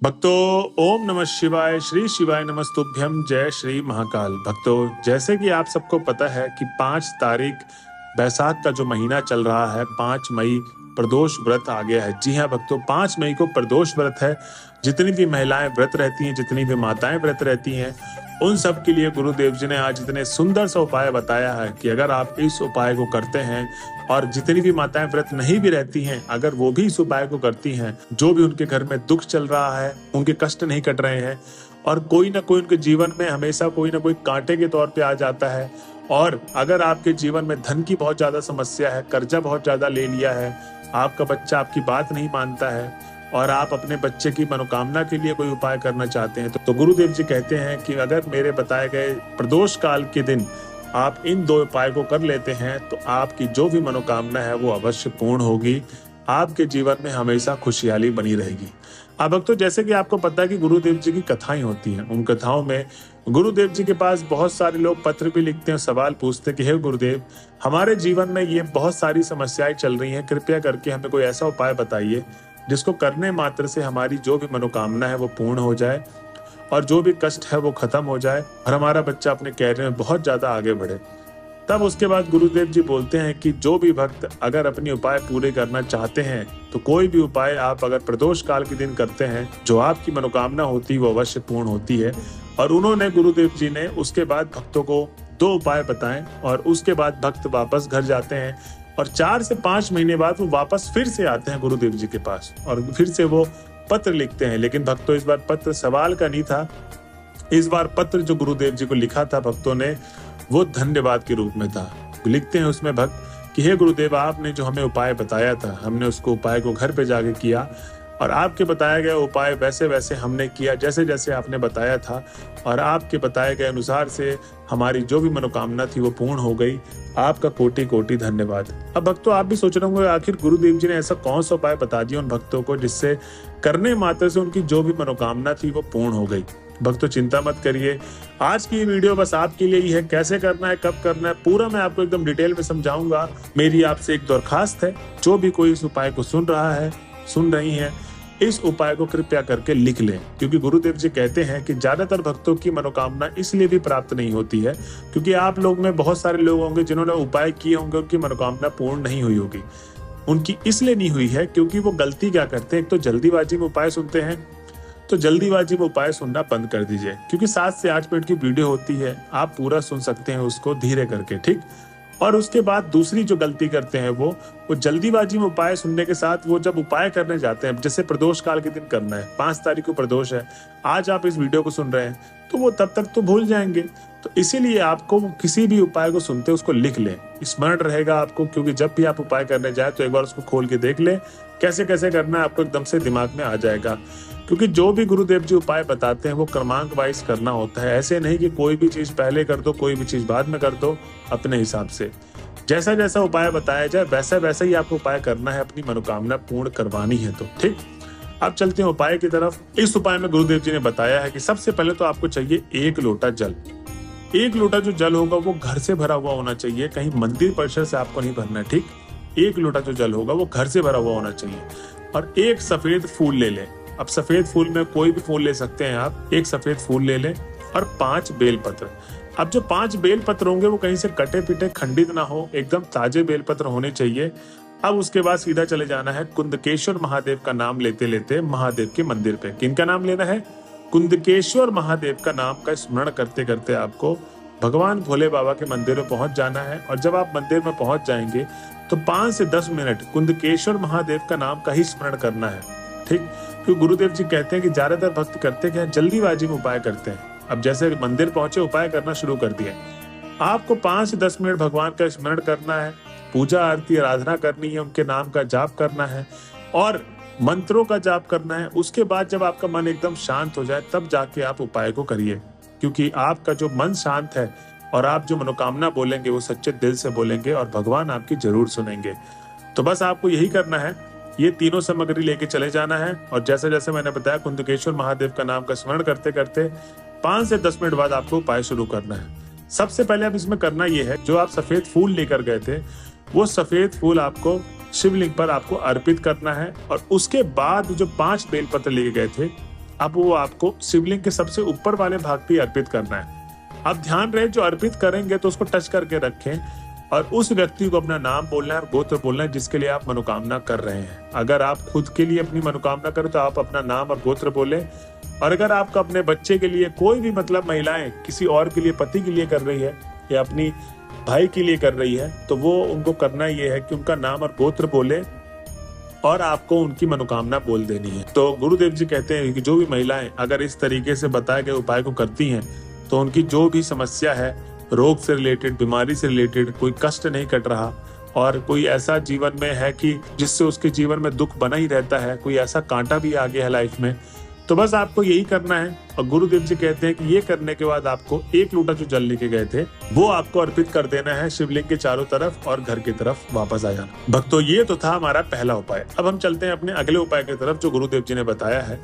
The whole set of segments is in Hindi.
भक्तों, ओम नमः शिवाय, श्री शिवाय नमस्तुभ्यम, जय श्री महाकाल। भक्तों, जैसे कि आप सबको पता है कि 5 तारीख बैसाख का जो महीना चल रहा है, 5 मई प्रदोष व्रत आ गया है। जी हाँ भक्तों, 5 मई को प्रदोष व्रत है। जितनी भी महिलाएं व्रत रहती हैं, जितनी भी माताएं व्रत रहती हैं, उन सब के लिए गुरुदेव जी ने आज इतने सुंदर सा उपाय बताया है कि अगर आप इस उपाय को करते हैं, और जितनी भी माताएं व्रत नहीं भी रहती हैं, अगर वो भी इस उपाय को करती हैं, जो भी उनके घर में दुख चल रहा है, उनके कष्ट नहीं कट रहे हैं, और कोई ना कोई उनके जीवन में हमेशा कोई ना कोई कांटे के तौर पे आ जाता है, और अगर आपके जीवन में धन की बहुत ज्यादा समस्या है, कर्जा बहुत ज्यादा ले लिया है, आपका बच्चा आपकी बात नहीं मानता है, और आप अपने बच्चे की मनोकामना के लिए कोई उपाय करना चाहते हैं, तो गुरुदेव जी कहते हैं कि अगर मेरे बताए गए प्रदोष काल के दिन आप इन 2 उपाय को कर लेते हैं, तो आपकी जो भी मनोकामना है वो अवश्य पूर्ण होगी। आपके जीवन में हमेशा खुशहाली बनी रहेगी। अब भक्तों, जैसे कि आपको पता है कि गुरुदेव जी की कथाएं होती हैं, उन कथाओं में गुरुदेव जी के पास बहुत सारे लोग पत्र भी लिखते हैं, सवाल पूछते हैं कि हे गुरुदेव, हमारे जीवन में ये बहुत सारी समस्याएं चल रही हैं, कृपया करके हमें कोई ऐसा उपाय बताइए जिसको करने मात्र से हमारी जो भी मनोकामना है वो पूर्ण हो जाए, और जो भी कष्ट है वो खत्म हो जाए, और हमारा बच्चा अपने कैरियर में बहुत ज्यादा आगे बढ़े। तब उसके बाद गुरुदेव जी बोलते हैं कि जो भी भक्त अगर अपनी उपाय पूरे करना चाहते हैं, तो कोई भी उपाय आप अगर प्रदोष काल के दिन करते हैं, जो आपकी मनोकामना होती है वो अवश्य पूर्ण होती है। और उन्होंने गुरुदेव जी ने उसके बाद भक्तों को 2 उपाय बताएं, और उसके बाद भक्त वापस घर जाते हैं, और 4 से 5 महीने बाद वो वापस फिर से आते हैं गुरुदेव जी के पास, और फिर से वो पत्र लिखते हैं। लेकिन भक्तों, इस बार पत्र सवाल का नहीं था, इस बार पत्र जो गुरुदेव जी को लिखा था भक्तों ने, वो धन्यवाद के रूप में था। लिखते हैं उसमें भक्त कि हे गुरुदेव, आपने जो हमें उपाय बताया था, हमने उसको उपाय को घर पे जाके किया, और आपके बताए गए उपाय वैसे वैसे हमने किया जैसे जैसे आपने बताया था, और आपके बताए गए अनुसार से हमारी जो भी मनोकामना थी वो पूर्ण हो गई। आपका कोटि कोटि धन्यवाद। अब भक्तों, आप भी सोच रहे होंगे आखिर गुरुदेव जी ने ऐसा कौन सा उपाय बता दिया उन भक्तों को जिससे करने मात्र से उनकी जो भी मनोकामना थी वो पूर्ण हो गई। भक्तों, चिंता मत करिए, आज की ये वीडियो बस आपके लिए ही है। कैसे करना है, कब करना है, पूरा मैं आपको एकदम डिटेल में समझाऊंगा। मेरी आपसे एक दरखास्त है, जो भी कोई इस उपाय को सुन रहा है, सुन रही है, इस उपाय को कृपया करके लिख लें, क्योंकि गुरुदेव जी कहते हैं कि ज्यादातर भक्तों की मनोकामना इसलिए भी प्राप्त नहीं होती है क्योंकि आप लोग में बहुत सारे लोग होंगे जिन्होंने उपाय किए होंगे, उनकी मनोकामना पूर्ण नहीं हुई होगी। उनकी इसलिए नहीं हुई है क्योंकि वो गलती क्या करते हैं, एक तो जल्दीबाजी में उपाय सुनते हैं। तो जल्दीबाजी में उपाय सुनना बंद कर दीजिए, क्योंकि 7 से 8 मिनट की वीडियो होती है, आप पूरा सुन सकते हैं उसको धीरे करके, ठीक। और उसके बाद दूसरी जो गलती करते हैं वो जल्दीबाजी में उपाय सुनने के साथ वो जब उपाय करने जाते हैं, जैसे प्रदोष काल के दिन करना है, 5 तारीख को प्रदोष है, आज आप इस वीडियो को सुन रहे हैं, तो वो तब तक तो भूल जाएंगे। तो इसीलिए आपको किसी भी उपाय को सुनते उसको लिख लें, स्मरण रहेगा आपको, क्योंकि जब भी आप उपाय करने जाए तो एक बार उसको खोल के देख लें कैसे कैसे करना है, आपको एकदम से दिमाग में आ जाएगा। क्योंकि जो भी गुरुदेव जी उपाय बताते हैं वो क्रमांक वाइज करना होता है, ऐसे नहीं कि कोई भी चीज पहले कर दो, कोई भी चीज बाद में कर दो, अपने हिसाब से जैसा जैसा उपाय बताया जाए वैसा वैसा ही आपको उपाय करना है, अपनी मनोकामना पूर्ण करवानी है तो, ठीक। अब चलते हैं उपाय की तरफ। इस उपाय में गुरुदेव जी ने बताया है कि सबसे पहले तो आपको चाहिए 1 लोटा जल। 1 लोटा जो जल होगा वो घर से भरा हुआ होना चाहिए, कहीं मंदिर परिसर से आपको नहीं भरना है, ठीक। 1 लोटा जो जल होगा वो घर से भरा हुआ होना चाहिए, और 1 सफेद फूल ले लें। अब सफेद फूल में कोई भी फूल ले सकते हैं आप, 1 सफेद फूल ले लें, और 5 बेलपत्र। अब जो 5 बेलपत्र होंगे वो कहीं से कटे पिटे खंडित ना हो, एकदम ताजे बेलपत्र होने चाहिए। अब उसके बाद सीधा चले जाना है कुंदकेश्वर महादेव का नाम लेते लेते महादेव के मंदिर पे। किनका नाम लेना है? कुंदकेश्वर महादेव का नाम का स्मरण करते करते आपको भगवान भोले बाबा के मंदिर में पहुंच जाना है। और जब आप मंदिर में पहुंच जाएंगे तो 5 से 10 मिनट कुंदकेश्वर महादेव का नाम का ही स्मरण करना है, ठीक। क्योंकि गुरुदेव जी कहते हैं कि ज्यादातर भक्त करते क्या, जल्दीबाजी में उपाय करते हैं। अब जैसे मंदिर पहुंचे, उपाय करना शुरू कर दिए, आपको 5 से 10 मिनट भगवान का स्मरण करना है, पूजा आरती आराधना करनी है, उनके नाम का जाप करना है, और मंत्रों का जाप करना है। उसके बाद जब आपका मन एकदम शांत हो जाए तब जाके आप उपाय को करिए, क्योंकि आपका जो मन शांत है और आप जो मनोकामना बोलेंगे वो सच्चे दिल से बोलेंगे, और भगवान आपकी जरूर सुनेंगे। तो बस आपको यही करना है, ये तीनों सामग्री लेके चले जाना है, और जैसे जैसे मैंने बताया कुंदकेश्वर महादेव का नाम का स्मरण करते करते 5 से 10 मिनट बाद आपको उपाय शुरू करना है। सबसे पहले अब इसमें करना ये है, जो आप सफेद फूल लेकर गए थे वो सफेद फूल आपको शिवलिंग पर आपको अर्पित करना है, और उसके बाद जो 5 बेलपत्र लेके गए थे अब वो आपको शिवलिंग के सबसे ऊपर वाले भाग पे अर्पित करना है। अब ध्यान रहे जो अर्पित करेंगे तो उसको टच करके रखें और उस व्यक्ति को अपना नाम बोलना है और गोत्र बोलना है जिसके लिए आप मनोकामना कर रहे हैं। अगर आप खुद के लिए अपनी मनोकामना करें तो आप अपना नाम और गोत्र बोलें, और अगर आपका अपने बच्चे के लिए कोई भी मतलब महिलाएं किसी और के लिए, पति के लिए कर रही है या अपनी भाई के लिए कर रही है, तो वो उनको करना ये है कि उनका नाम और गोत्र बोले और आपको उनकी मनोकामना बोल देनी है। तो गुरुदेव जी कहते हैं कि जो भी महिलाएं अगर इस तरीके से बताए गए उपाय को करती हैं तो उनकी जो भी समस्या है, रोग से रिलेटेड, बीमारी से रिलेटेड, कोई कष्ट नहीं कट रहा और कोई ऐसा जीवन में है कि जिससे उसके जीवन में दुख बना ही रहता है, कोई ऐसा कांटा भी आ गया है लाइफ में, तो बस आपको यही करना है। और गुरुदेव जी कहते हैं कि ये करने के बाद आपको 1 लोटा जो जल लेके गए थे वो आपको अर्पित कर देना है शिवलिंग के चारों तरफ और घर की तरफ वापस आ जाना। भक्तों, ये तो था हमारा पहला उपाय। अब हम चलते हैं अपने अगले उपाय की तरफ जो गुरुदेव जी ने बताया है।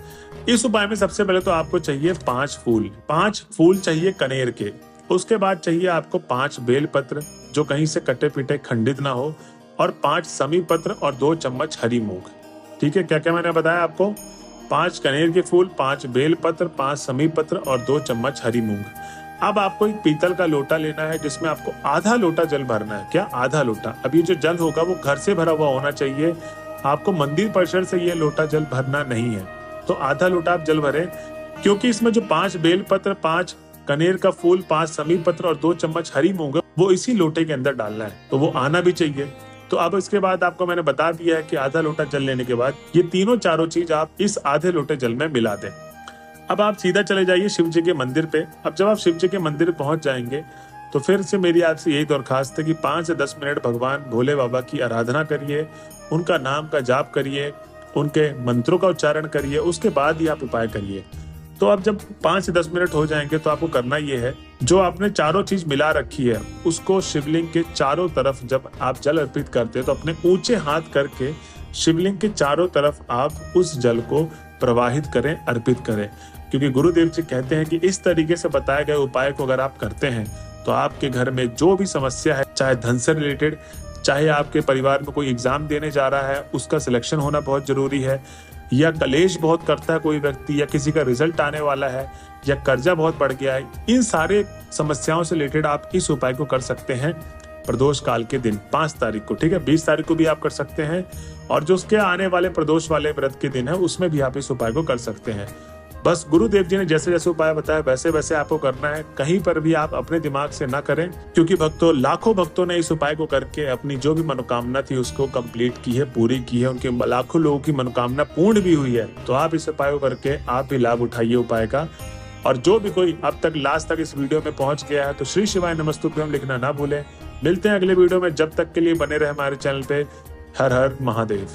इस उपाय में सबसे पहले तो आपको चाहिए 5 फूल। 5 फूल चाहिए कनेर के। उसके बाद चाहिए आपको 5 बेलपत्र जो कहीं से कटे पीटे खंडित ना हो, और 5 समी पत्र और 2 चम्मच हरी मूंग। ठीक है, क्या क्या मैंने बताया आपको? 5 कनेर के फूल, 5 बेलपत्र, 5 समी पत्र और 2 चम्मच हरी मूंग। अब आपको एक पीतल का लोटा लेना है जिसमें आपको आधा लोटा जल भरना है। क्या? आधा लोटा। अब ये जो जल होगा वो घर से भरा हुआ होना चाहिए, आपको मंदिर परिसर से ये लोटा जल भरना नहीं है। तो आधा लोटा आप जल भरे, क्योंकि इसमें जो 5 बेलपत्र, 5 कनेर का फूल, 5 समी पत्र और 2 चम्मच हरी मूंग वो इसी लोटे के अंदर डालना है, तो वो आना भी चाहिए। तो अब इसके बाद आपको मैंने बता दिया है कि आधा लोटा जल लेने के बाद ये तीनों चारों चीज आप इस आधे लोटे जल में मिला दें। अब आप सीधा चले जाइए शिव जी के मंदिर पे। अब जब आप शिव जी के मंदिर पहुंच जाएंगे तो फिर से मेरी आपसे यही दरखास्त है कि 5 से 10 मिनट भगवान भोले बाबा की आराधना करिए, उनका नाम का जाप करिए, उनके मंत्रों का उच्चारण करिए, उसके बाद ही आप उपाय करिए। तो अब जब 5 से 10 मिनट हो जाएंगे तो आपको करना ये है, जो आपने चारों चीज मिला रखी है उसको शिवलिंग के चारों तरफ जब आप जल अर्पित करते हैं तो अपने ऊंचे हाथ करके शिवलिंग के चारों तरफ आप उस जल को प्रवाहित करें, अर्पित करें। क्योंकि गुरुदेव जी कहते हैं कि इस तरीके से बताए गए उपाय को अगर आप करते हैं तो आपके घर में जो भी समस्या है, चाहे धन से रिलेटेड, चाहे आपके परिवार में कोई एग्जाम देने जा रहा है उसका सिलेक्शन होना बहुत जरूरी है, या कलेश बहुत करता है कोई व्यक्ति, या किसी का रिजल्ट आने वाला है, या कर्जा बहुत बढ़ गया है, इन सारे समस्याओं से रिलेटेड आप इस उपाय को कर सकते हैं प्रदोष काल के दिन 5 तारीख को। ठीक है, 20 तारीख को भी आप कर सकते हैं, और जो उसके आने वाले प्रदोष वाले व्रत के दिन है उसमें भी आप इस उपाय को कर सकते हैं। बस गुरुदेव जी ने जैसे जैसे उपाय बताया वैसे वैसे आपको करना है। कहीं पर भी आप अपने दिमाग से ना करें, क्योंकि भक्तों, लाखों भक्तों ने इस उपाय को करके अपनी जो भी मनोकामना थी उसको कंप्लीट की है, पूरी की है। उनके लाखों लोगों की मनोकामना पूर्ण भी हुई है। तो आप इस उपाय को करके आप भी लाभ उठाइए उपाय का। और जो भी कोई अब तक लास्ट तक इस वीडियो में पहुंच गया है तो श्री शिवाय नमस्तुभ्यम लिखना ना भूलें। मिलते हैं अगले वीडियो में, जब तक के लिए बने रहे हमारे चैनल पे। हर हर महादेव।